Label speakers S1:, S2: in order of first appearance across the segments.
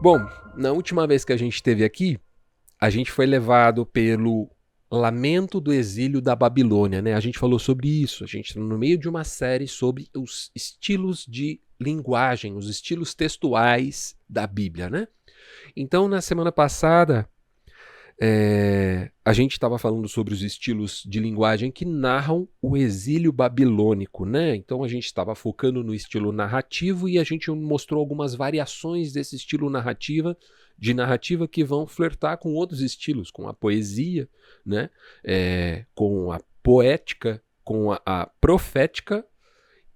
S1: Bom, na última vez que a gente esteve aqui, a gente foi levado pelo lamento do exílio da Babilônia, né? A gente falou sobre isso, a gente está no meio de uma série sobre os estilos de linguagem, os estilos textuais da Bíblia, né? Então, na semana passada, a gente estava falando sobre os estilos de linguagem que narram o exílio babilônico, né? Então a gente estava focando no estilo narrativo e a gente mostrou algumas variações desse estilo de narrativa que vão flertar com outros estilos, com a poesia, né? Com a poética, com a profética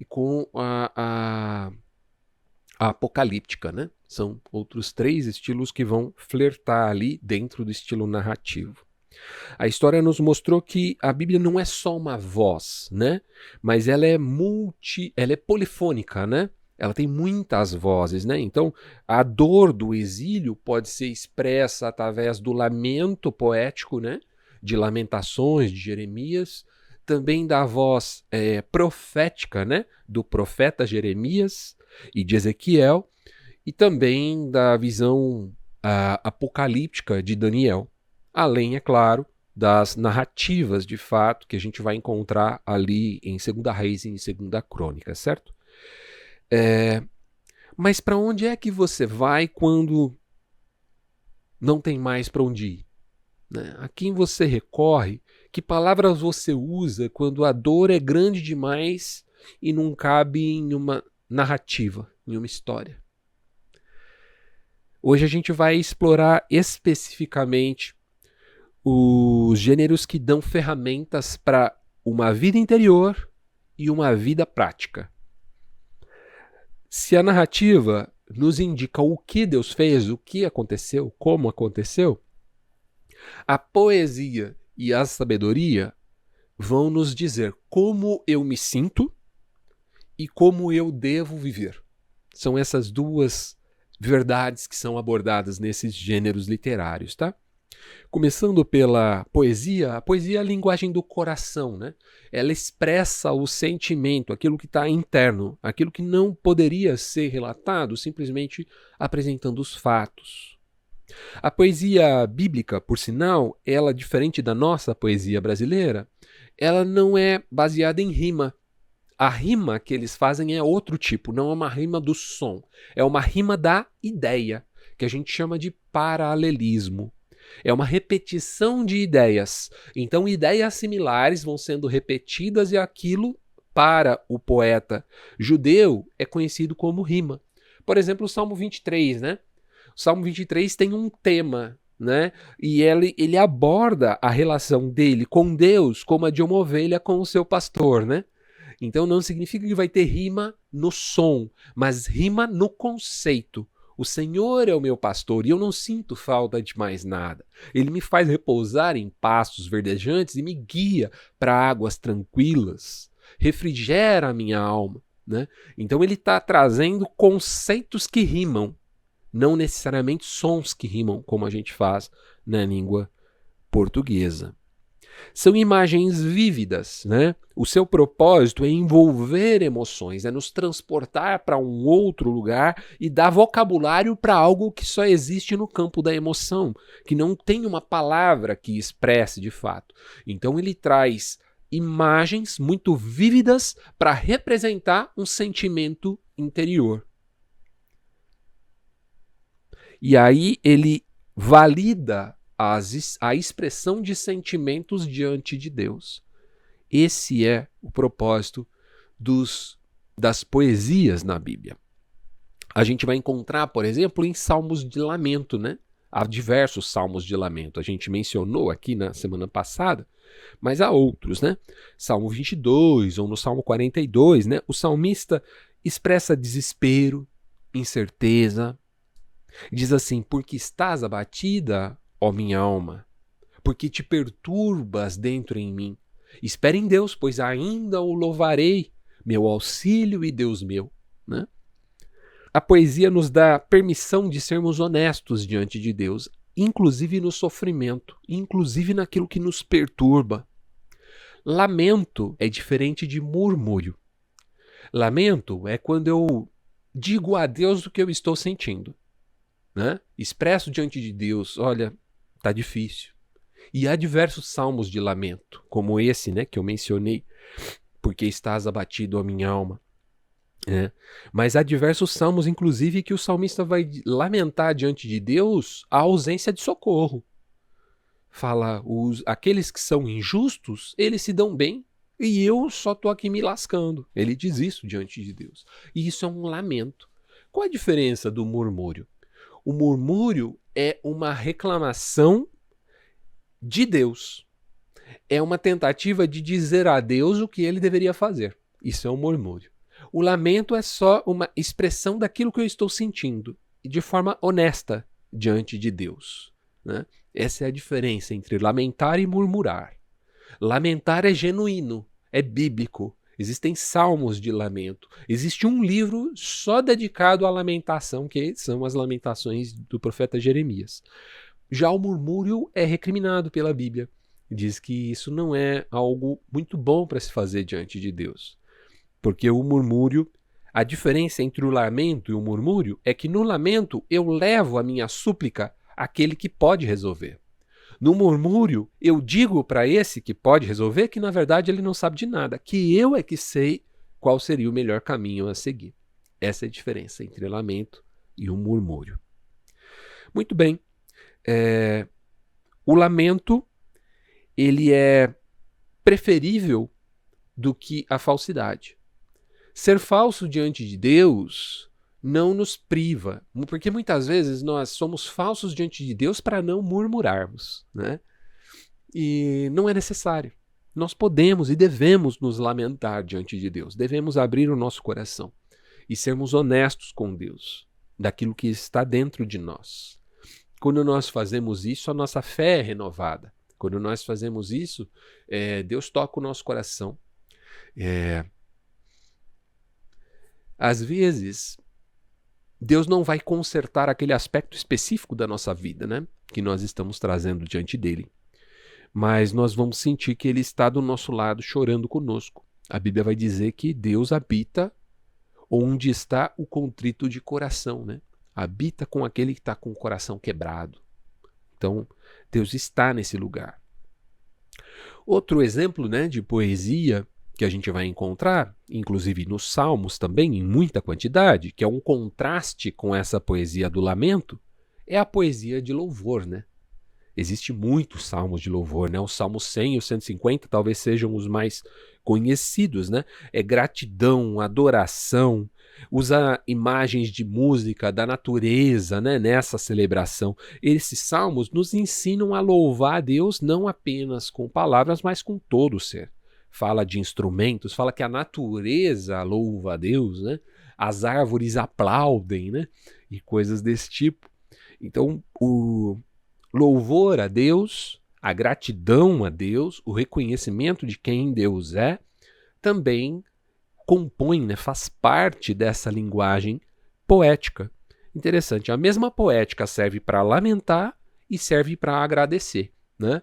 S1: e com a apocalíptica, né? São outros três estilos que vão flertar ali dentro do estilo narrativo. A história nos mostrou que a Bíblia não é só uma voz, né? Mas ela é polifônica, né? Ela tem muitas vozes, né? Então, a dor do exílio pode ser expressa através do lamento poético, né? De Lamentações, de Jeremias, também da voz profética, né? Do profeta Jeremias e de Ezequiel, e também da visão apocalíptica de Daniel. Além, é claro, das narrativas de fato que a gente vai encontrar ali em 2 Reis e em 2 Crônicas, certo? Mas para onde é que você vai quando não tem mais para onde ir? Né? A quem você recorre? Que palavras você usa quando a dor é grande demais e não cabe em uma narrativa, em uma história? Hoje a gente vai explorar especificamente os gêneros que dão ferramentas para uma vida interior e uma vida prática. Se a narrativa nos indica o que Deus fez, o que aconteceu, como aconteceu, a poesia e a sabedoria vão nos dizer como eu me sinto e como eu devo viver. São essas duas verdades que são abordadas nesses gêneros literários, tá? Começando pela poesia, a poesia é a linguagem do coração, né? Ela expressa o sentimento, aquilo que está interno, aquilo que não poderia ser relatado simplesmente apresentando os fatos. A poesia bíblica, por sinal, ela, diferente da nossa poesia brasileira, ela não é baseada em rima. A rima que eles fazem é outro tipo, não é uma rima do som, é uma rima da ideia, que a gente chama de paralelismo. É uma repetição de ideias. Então, ideias similares vão sendo repetidas e aquilo, para o poeta judeu, é conhecido como rima. Por exemplo, o Salmo 23, né? O Salmo 23 tem um tema, né? E ele aborda a relação dele com Deus como a de uma ovelha com o seu pastor, né? Então não significa que vai ter rima no som, mas rima no conceito. O Senhor é o meu pastor e eu não sinto falta de mais nada. Ele me faz repousar em pastos verdejantes e me guia para águas tranquilas. Refrigera a minha alma. Né? Então ele está trazendo conceitos que rimam, não necessariamente sons que rimam, como a gente faz na língua portuguesa. São imagens vívidas, né? O seu propósito é envolver emoções, é nos transportar para um outro lugar e dar vocabulário para algo que só existe no campo da emoção, que não tem uma palavra que expresse de fato. Então ele traz imagens muito vívidas para representar um sentimento interior. E aí ele valida a expressão de sentimentos diante de Deus. Esse é o propósito das poesias na Bíblia. A gente vai encontrar, por exemplo, em salmos de lamento, né? Há diversos salmos de lamento. A gente mencionou aqui na semana passada, mas há outros, né? Salmo 22 ou no Salmo 42, né? O salmista expressa desespero, incerteza. Diz assim: porque estás abatida, ó minha alma, porque te perturbas dentro em mim. Espere em Deus, pois ainda o louvarei, meu auxílio e Deus meu. Né? A poesia nos dá permissão de sermos honestos diante de Deus, inclusive no sofrimento, inclusive naquilo que nos perturba. Lamento é diferente de murmúrio. Lamento é quando eu digo a Deus o que eu estou sentindo. né? Expresso diante de Deus, olha, tá difícil. E há diversos salmos de lamento, como esse, né, que eu mencionei, porque estás abatido a minha alma. Mas há diversos salmos, inclusive, que o salmista vai lamentar diante de Deus a ausência de socorro. Fala, aqueles que são injustos, eles se dão bem e eu só estou aqui me lascando. Ele diz isso diante de Deus. E isso é um lamento. Qual a diferença do murmúrio? O murmúrio é uma reclamação de Deus. É uma tentativa de dizer a Deus o que ele deveria fazer. Isso é um murmúrio. O lamento é só uma expressão daquilo que eu estou sentindo, de forma honesta diante de Deus, né? Essa é a diferença entre lamentar e murmurar. Lamentar é genuíno, é bíblico. Existem salmos de lamento. Existe um livro só dedicado à lamentação, que são as lamentações do profeta Jeremias. Já o murmúrio é recriminado pela Bíblia. Diz que isso não é algo muito bom para se fazer diante de Deus. Porque o murmúrio, a diferença entre o lamento e o murmúrio é que no lamento eu levo a minha súplica àquele que pode resolver. No murmúrio, eu digo para esse que pode resolver que na verdade ele não sabe de nada, que eu é que sei qual seria o melhor caminho a seguir. Essa é a diferença entre lamento e o murmúrio. Muito bem. O lamento, ele é preferível do que a falsidade. Ser falso diante de Deus não nos priva, porque muitas vezes nós somos falsos diante de Deus para não murmurarmos, né? E não é necessário. Nós podemos e devemos nos lamentar diante de Deus, devemos abrir o nosso coração e sermos honestos com Deus, daquilo que está dentro de nós. Quando nós fazemos isso, a nossa fé é renovada. Quando nós fazemos isso, Deus toca o nosso coração. Às vezes, Deus não vai consertar aquele aspecto específico da nossa vida, né, que nós estamos trazendo diante dele. Mas nós vamos sentir que ele está do nosso lado chorando conosco. A Bíblia vai dizer que Deus habita onde está o contrito de coração, né? Habita com aquele que está com o coração quebrado. Então, Deus está nesse lugar. Outro exemplo, né, de poesia que a gente vai encontrar, inclusive nos Salmos também, em muita quantidade, que é um contraste com essa poesia do lamento, é a poesia de louvor, né? Existem muitos salmos de louvor, né? O Salmo 100 e o 150 talvez sejam os mais conhecidos, né? É gratidão, adoração, usa imagens de música, da natureza, né? Nessa celebração. Esses salmos nos ensinam a louvar a Deus não apenas com palavras, mas com todo o ser. Fala de instrumentos, fala que a natureza louva a Deus, né? As árvores aplaudem, né? E coisas desse tipo. Então, o louvor a Deus, a gratidão a Deus, o reconhecimento de quem Deus é, também compõe, né, faz parte dessa linguagem poética. Interessante, a mesma poética serve para lamentar e serve para agradecer, né?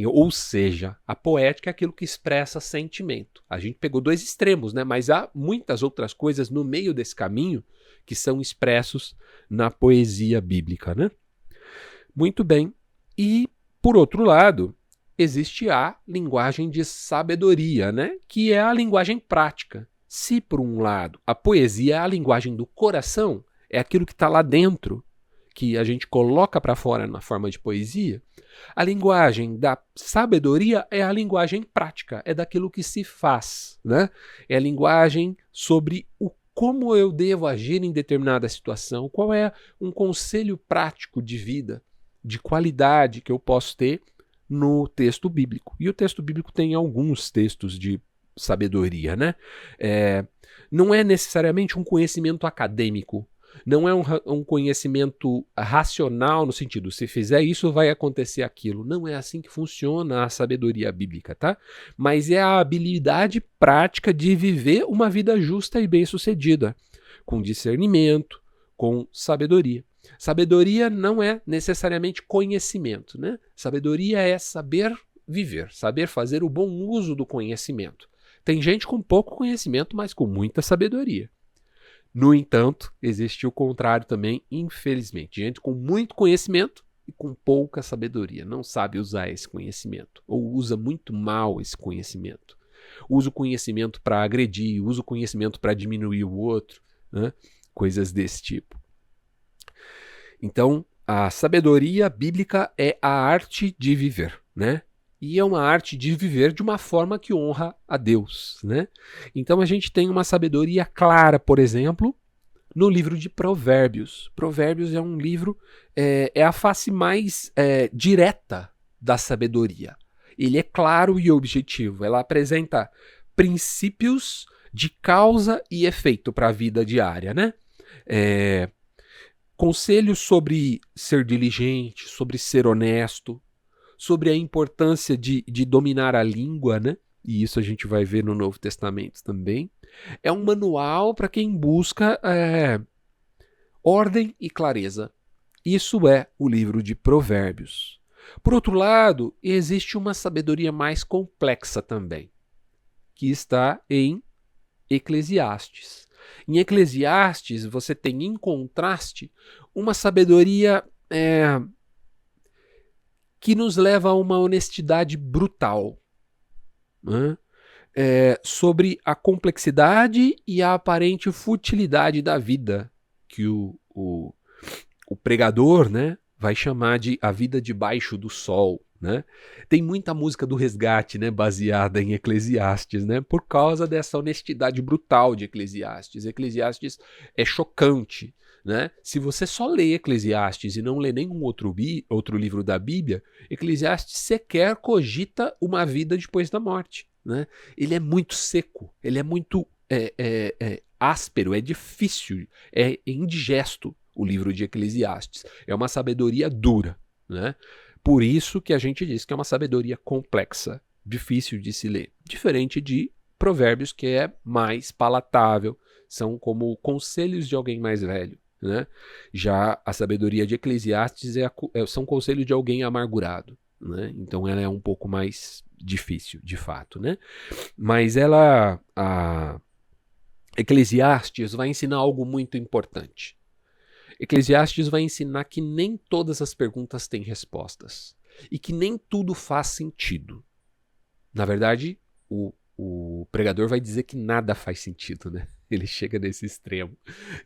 S1: Ou seja, a poética é aquilo que expressa sentimento. A gente pegou dois extremos, né? Mas há muitas outras coisas no meio desse caminho que são expressos na poesia bíblica, né? Muito bem. E, por outro lado, existe a linguagem de sabedoria, né? Que é a linguagem prática. Se, por um lado, a poesia é a linguagem do coração, é aquilo que está lá dentro, que a gente coloca para fora na forma de poesia, a linguagem da sabedoria é a linguagem prática, é daquilo que se faz, né? É a linguagem sobre como eu devo agir em determinada situação, qual é um conselho prático de vida, de qualidade que eu posso ter no texto bíblico. E o texto bíblico tem alguns textos de sabedoria, né? Não é necessariamente um conhecimento acadêmico, não é um conhecimento racional no sentido, se fizer isso vai acontecer aquilo. Não é assim que funciona a sabedoria bíblica, tá? Mas é a habilidade prática de viver uma vida justa e bem-sucedida, com discernimento, com sabedoria. Sabedoria não é necessariamente conhecimento, né? Sabedoria é saber viver, saber fazer o bom uso do conhecimento. Tem gente com pouco conhecimento, mas com muita sabedoria. No entanto, existe o contrário também, infelizmente. Gente com muito conhecimento e com pouca sabedoria. Não sabe usar esse conhecimento. Ou usa muito mal esse conhecimento. Usa o conhecimento para agredir, usa o conhecimento para diminuir o outro, né? Coisas desse tipo. Então, a sabedoria bíblica é a arte de viver, né? E é uma arte de viver de uma forma que honra a Deus, né? Então a gente tem uma sabedoria clara, por exemplo, no livro de Provérbios. Provérbios é um livro, é a face mais direta da sabedoria. Ele é claro e objetivo. Ela apresenta princípios de causa e efeito para a vida diária, né? Conselhos sobre ser diligente, sobre ser honesto, sobre a importância de dominar a língua, né? E isso a gente vai ver no Novo Testamento também. É um manual para quem busca ordem e clareza. Isso é o livro de Provérbios. Por outro lado, existe uma sabedoria mais complexa também, que está em Eclesiastes. Em Eclesiastes, você tem em contraste uma sabedoria que nos leva a uma honestidade brutal, né? Sobre a complexidade e a aparente futilidade da vida, que o pregador, né, vai chamar de a vida debaixo do sol. Né? Tem muita música do Resgate, né, baseada em Eclesiastes, né, por causa dessa honestidade brutal de Eclesiastes. Eclesiastes é chocante. Né? Se você só lê Eclesiastes e não lê nenhum outro livro da Bíblia, Eclesiastes sequer cogita uma vida depois da morte. Né? Ele é muito seco, ele é muito áspero, é difícil, é indigesto o livro de Eclesiastes. É uma sabedoria dura. Né? Por isso que a gente diz que é uma sabedoria complexa, difícil de se ler. Diferente de Provérbios, que é mais palatável, são como conselhos de alguém mais velho. Né? Já a sabedoria de Eclesiastes são conselhos de alguém amargurado. Né? Então ela é um pouco mais difícil, de fato. Né? Mas Eclesiastes vai ensinar algo muito importante. Eclesiastes vai ensinar que nem todas as perguntas têm respostas e que nem tudo faz sentido. Na verdade, o pregador vai dizer que nada faz sentido, né? Ele chega nesse extremo.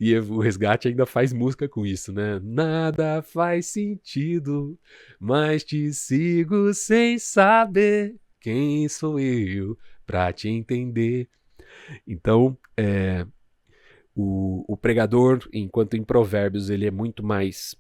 S1: E o Resgate ainda faz música com isso, né? Nada faz sentido, mas te sigo sem saber quem sou eu pra te entender. Então, o pregador, enquanto em Provérbios ele é muito mais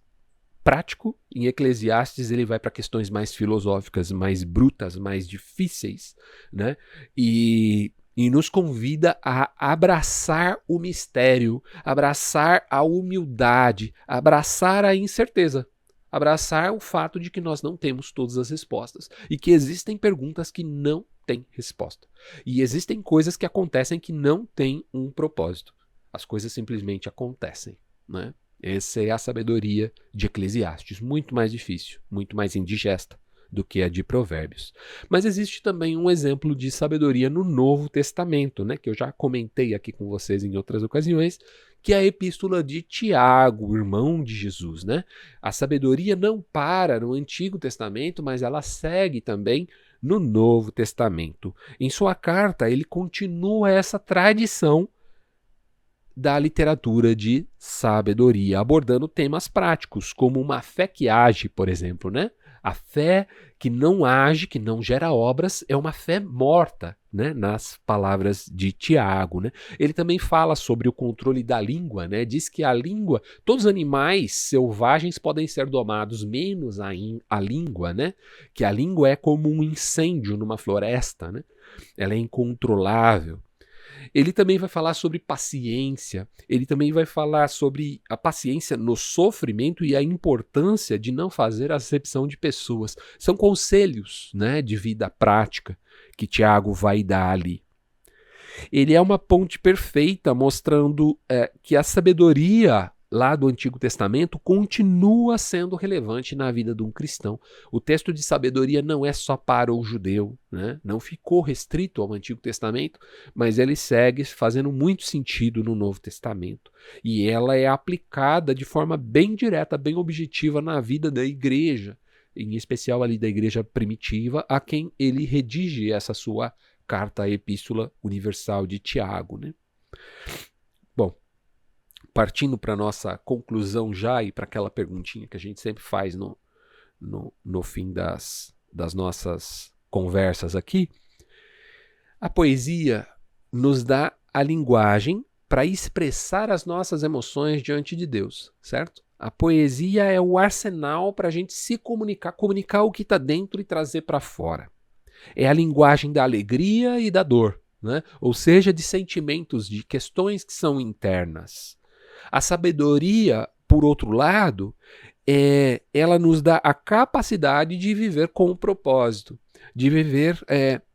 S1: prático, em Eclesiastes ele vai para questões mais filosóficas, mais brutas, mais difíceis, né? E nos convida a abraçar o mistério, abraçar a humildade, abraçar a incerteza, abraçar o fato de que nós não temos todas as respostas e que existem perguntas que não têm resposta. E existem coisas que acontecem que não têm um propósito. As coisas simplesmente acontecem, né? Essa é a sabedoria de Eclesiastes, muito mais difícil, muito mais indigesta do que a de Provérbios. Mas existe também um exemplo de sabedoria no Novo Testamento, né, que eu já comentei aqui com vocês em outras ocasiões, que é a epístola de Tiago, irmão de Jesus. Né? A sabedoria não para no Antigo Testamento, mas ela segue também no Novo Testamento. Em sua carta, ele continua essa tradição da literatura de sabedoria, abordando temas práticos, como uma fé que age, por exemplo, né? A fé que não age, que não gera obras, é uma fé morta, né? Nas palavras de Tiago, né? Ele também fala sobre o controle da língua, né? Diz que a língua, todos os animais selvagens podem ser domados, menos a língua, né? Que a língua é como um incêndio numa floresta, né? Ela é incontrolável. Ele também vai falar sobre paciência, ele também vai falar sobre a paciência no sofrimento e a importância de não fazer acepção de pessoas. São conselhos, né, de vida prática que Tiago vai dar ali. Ele é uma ponte perfeita mostrando que a sabedoria lá do Antigo Testamento continua sendo relevante na vida de um cristão. O texto de sabedoria não é só para o judeu, né? Não ficou restrito ao Antigo Testamento, mas ele segue fazendo muito sentido no Novo Testamento. E ela é aplicada de forma bem direta, bem objetiva na vida da igreja, em especial ali da igreja primitiva, a quem ele redige essa sua carta, a Epístola Universal de Tiago, né? Bom, partindo para a nossa conclusão já e para aquela perguntinha que a gente sempre faz no fim das nossas conversas aqui, a poesia nos dá a linguagem para expressar as nossas emoções diante de Deus, certo? A poesia é o arsenal para a gente se comunicar o que está dentro e trazer para fora. É a linguagem da alegria e da dor, né? Ou seja, de sentimentos, de questões que são internas. A sabedoria, por outro lado, ela nos dá a capacidade de viver com um propósito, de viver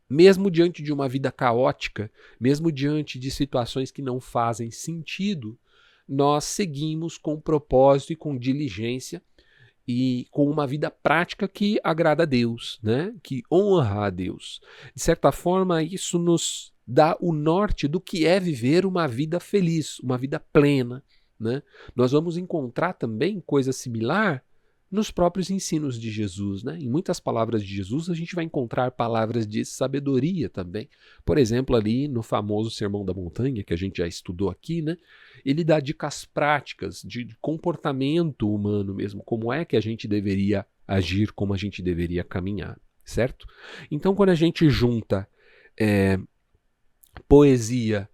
S1: mesmo diante de uma vida caótica, mesmo diante de situações que não fazem sentido, nós seguimos com propósito e com diligência e com uma vida prática que agrada a Deus, né? Que honra a Deus. De certa forma, isso nos dá o norte do que é viver uma vida feliz, uma vida plena, né? Nós vamos encontrar também coisa similar nos próprios ensinos de Jesus, né? Em muitas palavras de Jesus a gente vai encontrar palavras de sabedoria também. Por exemplo, ali no famoso Sermão da Montanha, que a gente já estudou aqui, né? Ele dá dicas práticas de comportamento humano mesmo, como é que a gente deveria agir, como a gente deveria caminhar, certo? Então, quando a gente junta poesia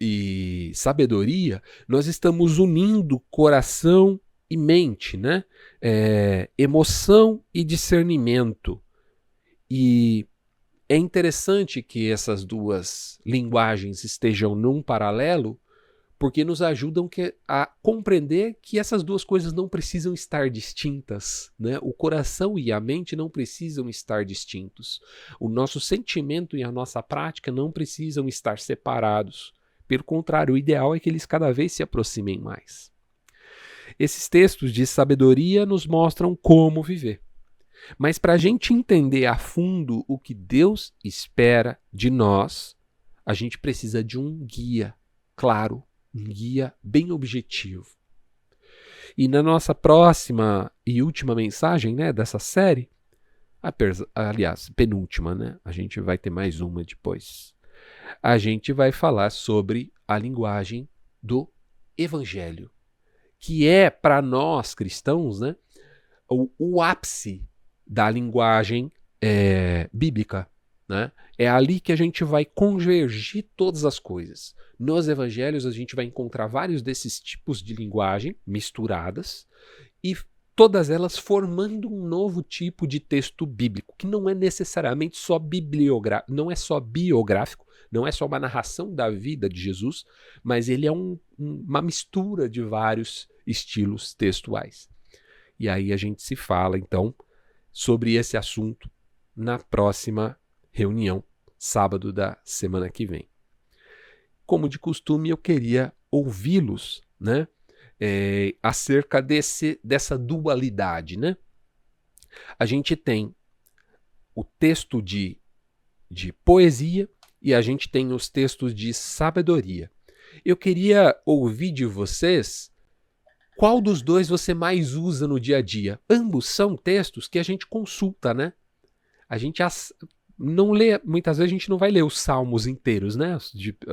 S1: e sabedoria, nós estamos unindo coração e mente, né? Emoção e discernimento. E é interessante que essas duas linguagens estejam num paralelo, porque nos ajudam a compreender que essas duas coisas não precisam estar distintas, né? O coração e a mente não precisam estar distintos. O nosso sentimento e a nossa prática não precisam estar separados. Pelo contrário, o ideal é que eles cada vez se aproximem mais. Esses textos de sabedoria nos mostram como viver. Mas para a gente entender a fundo o que Deus espera de nós, a gente precisa de um guia claro, um guia bem objetivo. E na nossa próxima e última mensagem, né, dessa série, aliás, penúltima, né? A gente vai ter mais uma depois. A gente vai falar sobre a linguagem do Evangelho, que é, para nós cristãos, né, o ápice da linguagem bíblica, né? É ali que a gente vai convergir todas as coisas. Nos evangelhos a gente vai encontrar vários desses tipos de linguagem misturadas e todas elas formando um novo tipo de texto bíblico, que não é necessariamente só bibliográfico, não é só biográfico, não é só uma narração da vida de Jesus, mas ele é uma mistura de vários estilos textuais. E aí a gente se fala, então, sobre esse assunto na próxima reunião, sábado da semana que vem. Como de costume, eu queria ouvi-los, né, acerca dessa dualidade, né? A gente tem o texto de poesia e a gente tem os textos de sabedoria. Eu queria ouvir de vocês qual dos dois você mais usa no dia a dia. Ambos são textos que a gente consulta, né? A gente não lê, muitas vezes a gente não vai ler os salmos inteiros, né?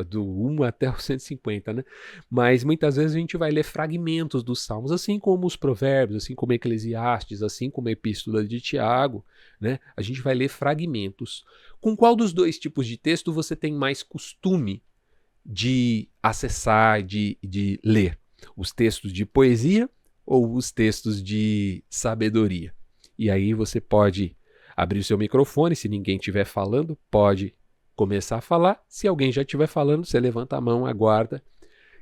S1: Do 1 até o 150, né? Mas muitas vezes a gente vai ler fragmentos dos salmos, assim como os provérbios, assim como Eclesiastes, assim como a Epístola de Tiago, né? A gente vai ler fragmentos. Com qual dos dois tipos de texto você tem mais costume de acessar, de ler? Os textos de poesia ou os textos de sabedoria? E aí você pode abrir o seu microfone, se ninguém estiver falando, pode começar a falar. Se alguém já estiver falando, você levanta a mão, aguarda,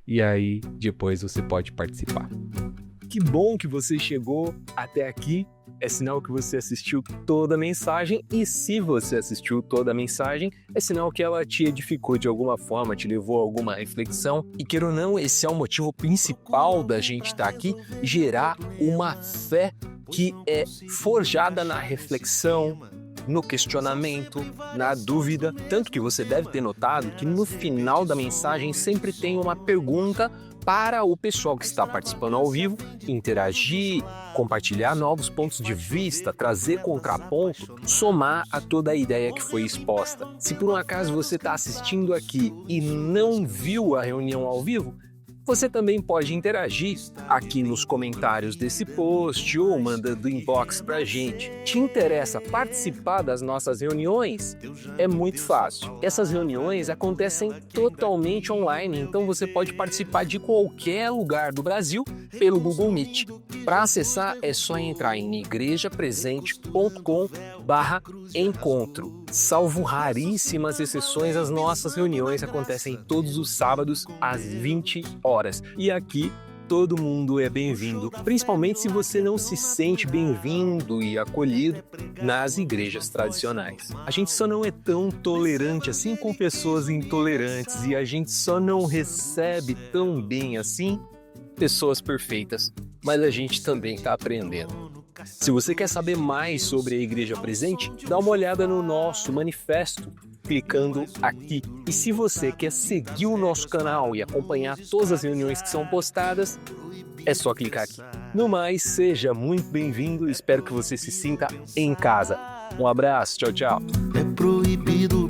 S1: e aí depois você pode participar.
S2: Que bom que você chegou até aqui. é sinal que você assistiu toda a mensagem, e se você assistiu toda a mensagem, é sinal que ela te edificou de alguma forma, te levou a alguma reflexão. E queira ou não, esse é o motivo principal da gente estar aqui, gerar uma fé que é forjada na reflexão, no questionamento, na dúvida. Tanto que você deve ter notado que no final da mensagem sempre tem uma pergunta para o pessoal que está participando ao vivo interagir, compartilhar novos pontos de vista, trazer contraponto, somar a toda a ideia que foi exposta. Se por um acaso você está assistindo aqui e não viu a reunião ao vivo, você também pode interagir aqui nos comentários desse post ou mandando inbox pra gente. Te interessa participar das nossas reuniões? É muito fácil. Essas reuniões acontecem totalmente online, então você pode participar de qualquer lugar do Brasil pelo Google Meet. Para acessar é só entrar em igrejapresente.com/encontro. Salvo raríssimas exceções, as nossas reuniões acontecem todos os sábados às 20 horas. E aqui todo mundo é bem-vindo, principalmente se você não se sente bem-vindo e acolhido nas igrejas tradicionais. A gente só não é tão tolerante assim com pessoas intolerantes, e a gente só não recebe tão bem assim pessoas perfeitas, mas a gente também está aprendendo. Se você quer saber mais sobre a Igreja Presente, dá uma olhada no nosso manifesto, clicando aqui. E se você quer seguir o nosso canal e acompanhar todas as reuniões que são postadas, é só clicar aqui. No mais, seja muito bem-vindo, espero que você se sinta em casa. Um abraço, tchau, tchau.
S3: É proibido